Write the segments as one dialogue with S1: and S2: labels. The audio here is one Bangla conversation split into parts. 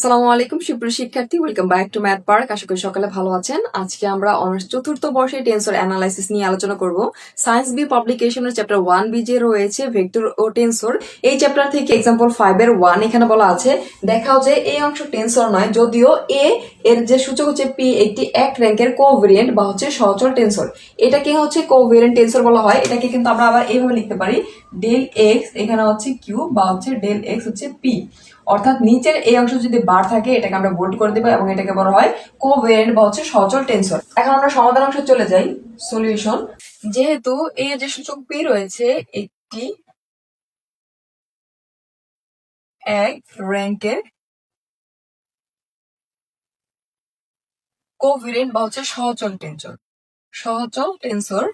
S1: আসসালামু আলাইকুম সুপ্রিয় শিক্ষার্থী, welcome back to Math Park. আশা করি সকালে ভালো আছেন। আজকে আমরা অনার্স চতুর্থ বর্ষের টেন্সর অ্যানালাইসিস নিয়ে আলোচনা করব। সায়েন্স বি পাবলিকেশনের চ্যাপ্টার 1 বি যে রয়েছে ভেক্টর ও টেন্সর, এই চ্যাপ্টার থেকে এক্সাম্পল 5 এর 1 এখানে বলা আছে। দেখাও যে এই অংশ টেন্সর নয়, যদিও এ এর যে সূচক হচ্ছে পি একটি এক র্যাঙ্কের কোভেরিয়েন্ট বা হচ্ছে সহচর টেন্সর। এটাকে হচ্ছে কোভেরিয়েন্ট টেন্সর বলা হয়। এটাকে কিন্তু আমরা আবার এইভাবে লিখতে পারি, ডেল এক্স এখানে হচ্ছে কিউ বা হচ্ছে ডেল এক্স হচ্ছে পি। অর্থাৎ নিচের এই অংশ যদি বার থাকে এটাকে আমরা বোল্ড করে দেবো এবং এটাকে বলা হয় কোভেরিয়েন্ট বা হচ্ছে সচল টেন্সর। এখন আমরা সমাধান অংশে চলে যাই। সলিউশন, যেহেতু এই যে সূচক পি রয়েছে একটি এক র্যাঙ্কের কোভেরিয়েন্ট বা হচ্ছে সহচল টেন্সর। সহচল টেন্সর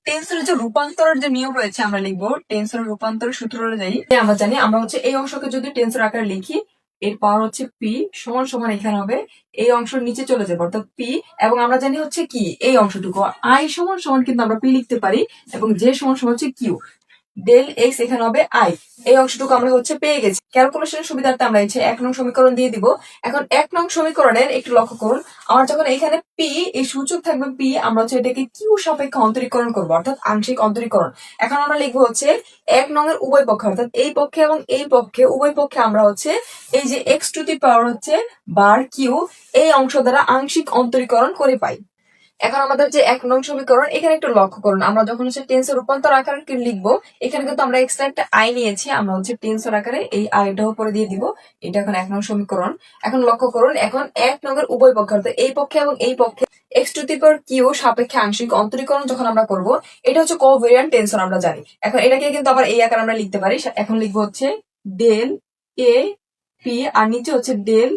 S1: টেন্সরের যে রূপান্তরের যে নিয়ম রয়েছে আমরা লিখবো টেন্সরের রূপান্তরের সূত্র অনুযায়ী। আমরা জানি আমরা হচ্ছে এই অংশকে যদি টেন্সর আকারে লিখি, এর পাওয়ার হচ্ছে পি সমান সমান এখানে হবে এই অংশের নিচে চলে যাবে অর্থাৎ পি, এবং আমরা জানি হচ্ছে কি এই অংশটুকু আই সমান সমান কিন্তু আমরা পি লিখতে পারি, এবং যে সমান সমান হচ্ছে কিউ। ডেল এক্স এখানে হবে আই। এই অংশটুকু আমরা হচ্ছে পেয়ে গেছি। ক্যালকুলেশনের সুবিধার্থে আমরা হচ্ছে 1 নং সমীকরণ দিয়ে দিব। এখন 1 নং সমীকরণের একটু লক্ষ্য করুন, আমার যখন এখানে পি এই সূচক থাকবে পি, আমরা হচ্ছে এটাকে কিউ সাপেক্ষে অন্তরীকরণ করবো অর্থাৎ আংশিক অন্তরীকরণ। এখন আমরা লিখবো হচ্ছে 1 নং এর উভয় পক্ষে অর্থাৎ এই পক্ষে এবং এই পক্ষে উভয় পক্ষে আমরা হচ্ছে এই যে এক্স টু দি পাওয়ার হচ্ছে বার কিউ এই অংশ দ্বারা আংশিক অন্তরীকরণ করে পাই। এখন আমাদের যে 1 নং সমীকরণ, এখানে একটু লক্ষ্য করুন, আমরা যখন হচ্ছে টেন্সের রূপান্তর আকারে লিখবো এখানে কিন্তু আমরা এক্সট্রা একটা আই নিয়েছি, আমরা হচ্ছে টেন্সর আকারে এই আইটাও উপরে দিয়ে দিব। এটা এখন 1 নং সমীকরণ। এখন লক্ষ্য করুন, এখন 1 নং এর উভয় পক্ষে অর্থাৎ এই পক্ষে এবং এই পক্ষে x to the power q সাপেক্ষে আংশিক অন্তরীকরণ যখন আমরা করব, এটা হচ্ছে কোভেরিয়েন্ট টেন্সর আমরা জানি। এখন এটাকে কিন্তু আবার এই আকারে আমরা লিখতে পারি। এখন লিখবো হচ্ছে ডেল এ পি আর নিচে হচ্ছে ডেল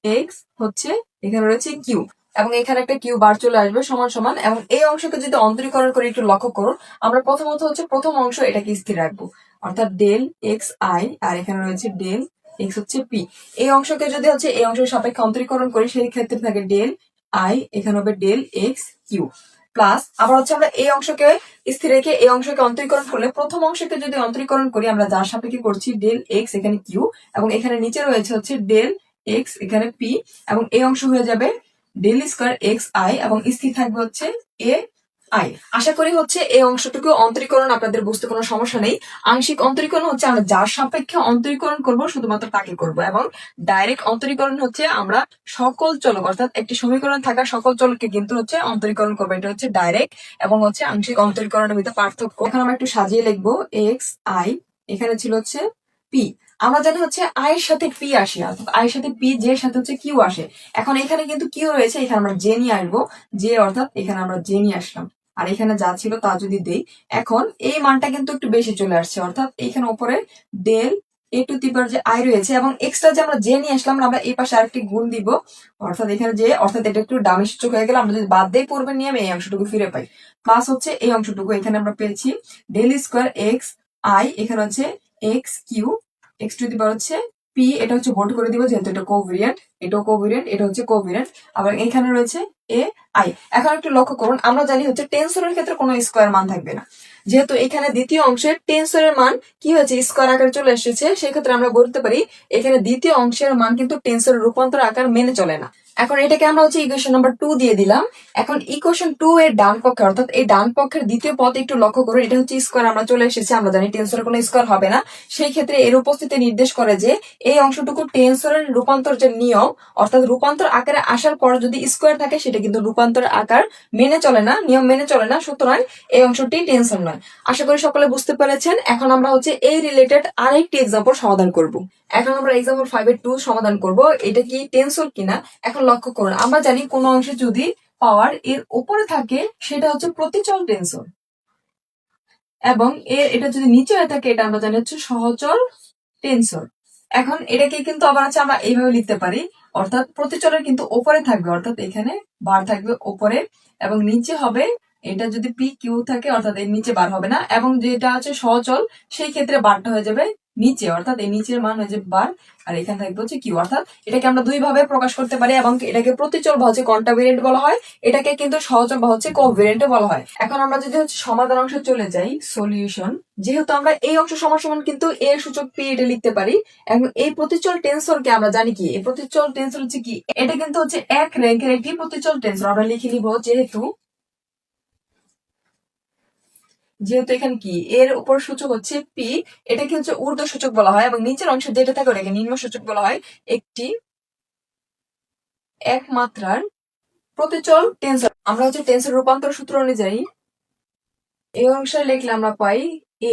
S1: এক্স হচ্ছে এখানে রয়েছে কিউ, এবং এখানে একটা কিউ বার চলে আসবে সমান সমান। এবং এই অংশকে যদি অন্তরীকরণ করে একটু লক্ষ্য করুন, আমরা প্রথমত হচ্ছে প্রথম অংশ এটাকে স্থির রাখবো অর্থাৎ ডেল এক্স আই, আর এখানে রয়েছে ডেল এক্স হচ্ছে পি। এই অংশকে যদি হচ্ছে এই অংশের সাপেক্ষে অন্তরীকরণ করি, সেই ক্ষেত্রে থাকে ডেল আই এখানে হবে ডেল এক্স কিউ প্লাস আবার হচ্ছে আমরা এই অংশকে স্থির রেখে এই অংশকে অন্তরীকরণ করলে প্রথম অংশকে যদি অন্তরীকরণ করি, আমরা যার সাপেক্ষে করছি ডেল এক্স এখানে কিউ, এবং এখানে নিচে রয়েছে হচ্ছে ডেল এক্স এখানে পি, এবং এই অংশ হয়ে যাবে ডেল স্কয়ার এক্স আই এবং স্থির থাকবে হচ্ছে এ আই। আশা করি হচ্ছে এই অংশটুকু অন্তরীকরণ আপনাদের বুঝতে কোনো সমস্যা নেই। আংশিক অন্তরীকরণ হচ্ছে আমরা যার সাপেক্ষে অন্তরীকরণ করব শুধুমাত্র তাকে করব, এবং ডাইরেক্ট অন্তরীকরণ হচ্ছে আমরা সকল চলক অর্থাৎ একটি সমীকরণ থাকা সকল চলককে কিন্তু হচ্ছে অন্তরীকরণ করবো। এটা হচ্ছে ডাইরেক্ট এবং হচ্ছে আংশিক অন্তরীকরণের ভিতরে পার্থক্য। এখন আমরা একটু সাজিয়ে লিখবো এক্স আই, এখানে ছিল হচ্ছে পি। আমরা জানি হচ্ছে আই এর সাথে পি আসে অর্থাৎ আই এর সাথে পি, যে এর সাথে হচ্ছে কিউ আসে। এখন এখানে কিন্তু কিউ রয়েছে, এখানে আমরা জে নিয়ে আসবো, যে অর্থাৎ এখানে আমরা জে নিয়ে আসলাম, আর এখানে যা ছিল তা যদি দেই, এখন এই মানটা কিন্তু একটু বেশি চলে আসছে অর্থাৎ এখানে উপরে ডেল এ টু দি পাওয়ার যে আই রয়েছে এবং এক্সট্রা যে আমরা জে নিয়ে আসলাম, আমরা এই পাশে আরেকটি গুণ দিব অর্থাৎ এখানে যে অর্থাৎ এটা একটু ডামি সূচক হয়ে গেল। আমরা যদি বাদ দিয়ে পূর্বের নিয়মে এই অংশটুকু ফিরে পাই, প্লাস হচ্ছে এই অংশটুকু এখানে আমরা পেয়েছি ডেল স্কোয়ার এক্স আই, এখানে হচ্ছে X Q X to the power হচ্ছে পি, এটা হচ্ছে বোল্ড করে দিব যেহেতু এটা কোভেরিয়েন্ট, এটাও কোভেরিয়েন্ট, এটা হচ্ছে কোভেরিয়েন্ট, আবার এখানে রয়েছে এ আই। এখন একটু লক্ষ্য করুন, আমরা জানি হচ্ছে টেন্সরের ক্ষেত্রে কোনো স্কোয়ার মান থাকবে না, যেহেতু এখানে দ্বিতীয় অংশের টেন্সরের মান কি হয়েছে স্কোয়ার আকারে চলে এসেছে, সেক্ষেত্রে আমরা বলতে পারি এখানে দ্বিতীয় অংশের মান কিন্তু টেন্সরের রূপান্তর আকার মেনে চলে না। এখন এটাকে আমরা হচ্ছে ইকুয়েশন নাম্বার 2 দিয়ে দিলাম। এখন ইকুয়েশন 2 এর ডান পক্ষে অর্থাৎ এই ডান পক্ষের দ্বিতীয় পদ একটু লক্ষ্য করুন, এটা হচ্ছে স্কোয়ার আমরা চলে এসেছে, আমরা জানি টেন্সরের কোনো স্কোয়ার হবে না। সেই ক্ষেত্রে এর উপস্থিতি নির্দেশ করে যে এই অংশটুকু টেন্সরের রূপান্তর যে নিয়ম অর্থাৎ রূপান্তর আকারে আসার পর যদি স্কোয়ার থাকে সেটা কিন্তু রূপান্তর আকার মেনে চলে না, নিয়ম মেনে চলে না, সুতরাং এই অংশটি টেন্সর নয়। আশা করি সকলে বুঝতে পেরেছেন। এখন আমরা হচ্ছে এই রিলেটেড আরেকটি এক্সাম্পল সমাধান করব। এখন আমরা এক্সাম্পল 5-2 সমাধান করব, এটা কি টেন্সর কিনা। এখন লক্ষ্য করুন, আমরা জানি কোন অংশে যদি পাওয়ার এর উপরে থাকে সেটা হচ্ছে প্রতিচল টেন্সর, এবং এটা যদি নিচে হয়ে থাকে এটা আমরা জানি হচ্ছে সহচল টেন্সর। এখন এটাকে কিন্তু আবার আছে আমরা এইভাবে লিখতে পারি অর্থাৎ প্রতিচলের কিন্তু উপরে থাকবে অর্থাৎ এখানে বার থাকবে উপরে, এবং নিচে হবে এটা যদি পি কিউ থাকে অর্থাৎ এর নিচে বার হবে না, এবং যেটা আছে সহচল সেই ক্ষেত্রে বারটা হয়ে যাবে নিচে, অর্থাৎ এই নিচের মান হচ্ছে বার, আর এখানে থাকবে হচ্ছে কিউ। অর্থাৎ এটাকে আমরা দুই ভাবে প্রকাশ করতে পারি, এবং এটাকে প্রতিচল বা হচ্ছে কন্টাভেরিয়েন্ট বলা হয়, এটাকে কিন্তু সহচল বা হচ্ছে কোভেরিয়েন্ট বলা হয়। এখন আমরা যদি হচ্ছে সমাধান অংশে চলে যাই, সলিউশন, যেহেতু আমরা এই অংশ সমান সমান কিন্তু এ সূচক পি এটা লিখতে পারি, এবং এই প্রতিচল টেন্সরকে আমরা জানি কি, এই প্রতিচল টেন্সর হচ্ছে কি, এটা কিন্তু হচ্ছে এক র্যাঙ্কের একটি প্রতিচল টেন্সর। আমরা লিখে নিব যেহেতু এখানে কি এর উপর সূচক হচ্ছে পি, এটাকে হচ্ছে ঊর্ধ্ব সূচক বলা হয়, এবং নিচের অংশ যেটা থাকে ওটাকে নিম্ন সূচক বলা হয়। একটি এক মাত্রার প্রতিচল টেন্সর। আমরা হচ্ছে টেন্সর রূপান্তর সূত্র অনুযায়ী এই অংশে লিখলে আমরা পাই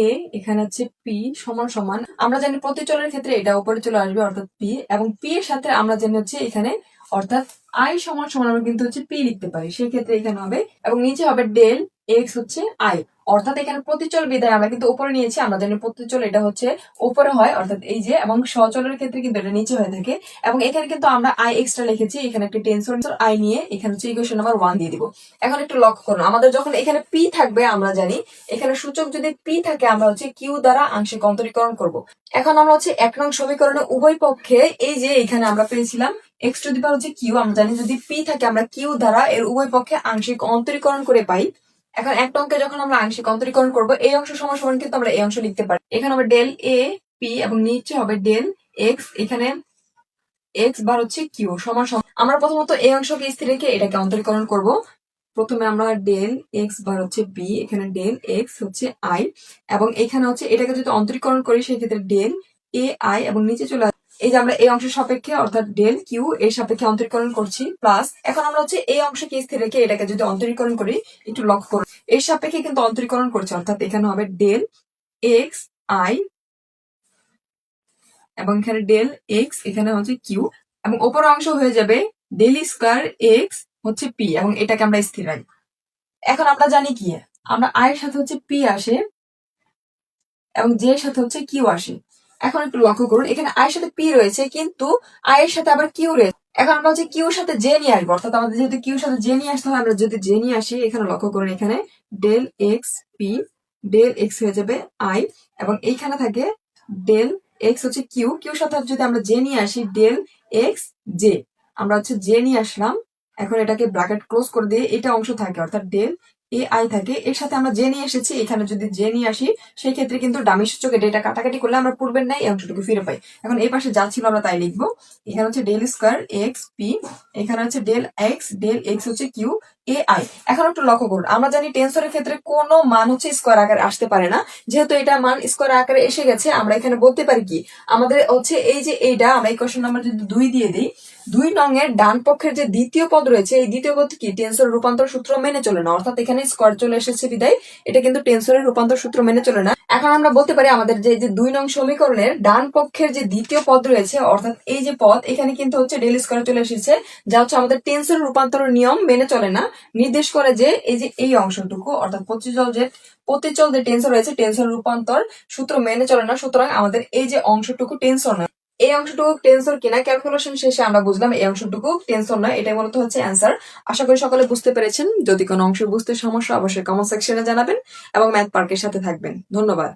S1: এ, এখানে হচ্ছে পি সমান সমান, আমরা জানি প্রতিচলের ক্ষেত্রে এটা উপরে চলে আসবে অর্থাৎ পি, এবং পি এর সাথে আমরা জানি হচ্ছে এখানে অর্থাৎ আই সমান সমান আমরা কিন্তু হচ্ছে পি লিখতে পারি, সেই ক্ষেত্রে এখানে হবে, এবং নিচে হবে ডেল এক্স হচ্ছে আই। অর্থাৎ এখানে প্রতিচল বিদায় আমরা কিন্তু উপরে নিয়েছি, আমরা জানি প্রতিচল এটা হচ্ছে উপরে হয় অর্থাৎ এই যে, এবং সচলের ক্ষেত্রে কিন্তু এটা নিচে হয়ে থাকে, এবং এখানে কিন্তু আমরা আই এক্সট্রা লিখেছি, এখানে একটা টেন্সর আই নিয়ে এখানে হচ্ছে ইকুয়েশন নাম্বার 1 দিয়ে দিব। এখন একটু লক্ষ্য করুন, আমাদের যখন এখানে পি থাকবে আমরা জানি এখানে সূচক যদি পি থাকে আমরা হচ্ছে কিউ দ্বারা আংশিক অন্তরীকরণ করব। এখন আমরা হচ্ছে 1 নং সমীকরণে উভয় পক্ষে এই যে এখানে আমরা পেয়েছিলাম এক্স টু দি পাওয়ার হচ্ছে কিউ, আমরা জানি যদি পি থাকে আমরা কিউ দ্বারা এর উভয় পক্ষে আংশিক অন্তরীকরণ করে পাই। এখন একটা অঙ্কে যখন আমরা আংশিক অন্তরীকরণ করব, এই অংশ সমান সমান কিন্তু আমরা এই অংশ লিখতে পারি, এখানে হবে ডেল এ পি এবং নিচে হবে ডেল এক্স, এখানে এক্স বার হচ্ছে কিউ সমান সমান। আমরা প্রথমত এই অংশকে স্থির রেখে এটাকে অন্তরীকরণ করব। প্রথমে আমরা ডেল এক্স বার হচ্ছে বি, এখানে ডেল এক্স হচ্ছে আই, এবং এখানে হচ্ছে এটাকে যদি অন্তরীকরণ করি সেক্ষেত্রে ডেল এ আই, এবং নিচে চলে এই যে আমরা এই অংশের সাপেক্ষে অর্থাৎ ডেল কিউ এর সাপেক্ষে অন্তরীকরণ করছি, প্লাস এখন আমরা হচ্ছে এই অংশকে স্থির রেখে এটাকে যদি অন্তরীকরণ করি, একটু লক্ষ্য করুন এর সাপেক্ষে কিন্তু অন্তরীকরণ করছে, অর্থাৎ এখানে হবে ডেল এক্স আই, এবং এখানে ডেল এক্স এখানে হচ্ছে কিউ, এবং ওপর অংশ হয়ে যাবে ডেল স্কয়ার এক্স হচ্ছে পি, এবং এটাকে আমরা স্থির রাখি। এখন আমরা জানি কি, আমরা আই এর সাথে হচ্ছে পি আসে এবং জে এর সাথে হচ্ছে কিউ আসে। এখন একটু লক্ষ্য করুন এখানে আই এর সাথে পি রয়েছে, কিন্তু আই এর সাথে আবার কিউ রয়েছে। এখন আমরা হচ্ছে কিউ এর সাথে জে নিয়ে আসবো, অর্থাৎ আমাদের যেহেতু কিউ এর সাথে জে নিয়ে আসতে হয়, আমরা যদি জে নিয়ে আসি, এখানে লক্ষ্য করুন এখানে del x p, del x হয়ে যাবে আই, এবং এইখানে থাকে ডেল এক্স হচ্ছে কিউ, কিউর সাথে যদি আমরা জে নিয়ে আসি ডেল এক্স জে, আমরা হচ্ছে জে নিয়ে আসলাম, এখন এটাকে ব্র্যাকেট ক্লোজ করে দিয়ে এটা অংশ থাকে অর্থাৎ ডেল এ আই থাকে, এর সাথে আমরা জে নিয়ে এসেছি, এখানে যদি জে নিয়ে আসি সেই ক্ষেত্রে কিন্তু ডামি সূচক এটা কাটাকাটি করলে আমরা পূর্বের নাই এই অংশটুকু ফিরে পাই। এখন এই পাশে যা ছিল আমরা তাই লিখবো, এখানে হচ্ছে ডেল স্কয়ার এক্স পি, এখানে হচ্ছে ডেল এক্স হচ্ছে কিউ এ আই। এখন একটু লক্ষ্য করুন, আমরা জানি টেন্সরের ক্ষেত্রে কোনো মান হচ্ছে স্কয়ার আকারে আসতে পারে না, যেহেতু এটা মান স্কয়ার আকারে এসে গেছে, আমরা এখানে বলতে পারি কি আমাদের হচ্ছে এই যে এইটা আমরা ইকুয়েশন নাম্বার যদি 2 দিয়ে দিই, 2 নং এর ডান পক্ষের যে দ্বিতীয় পদ রয়েছে এই দ্বিতীয় পদ কি টেন্সর রূপান্তর সূত্র মেনে চলে না, অর্থাৎ এখানে স্কয়ার চলে এসেছে বিদায় এটা কিন্তু টেন্সরের রূপান্তর সূত্র মেনে চলে না। এখন আমরা বলতে পারি আমাদের যে 2 নং সমীকরণের ডান পক্ষের যে দ্বিতীয় পদ রয়েছে অর্থাৎ এই যে পদ এখানে কিন্তু হচ্ছে ডেল স্কয়ার চলে এসেছে, যা হচ্ছে আমাদের টেন্সর রূপান্তরের নিয়ম মেনে চলে না, নির্দেশ করে যে এই যে এই অংশটুকু অর্থাৎ প্রতিচল যে টেন্সর রয়েছে টেন্সর রূপান্তর সূত্র মেনে চলে না, সুতরাং আমাদের এই যে অংশটুকু টেন্সর নয়। এই অংশটুকু টেন্সর কিনা ক্যালকুলেশন শেষে আমরা বুঝলাম এই অংশটুকু টেন্সর নয়, এটাই মূলত হচ্ছে অ্যান্সার। আশা করি সকলে বুঝতে পেরেছেন, যদি কোনো অংশ বুঝতে সমস্যা অবশ্যই কমেন্ট সেকশনে জানাবেন এবং ম্যাথ পার্কের সাথে থাকবেন। ধন্যবাদ।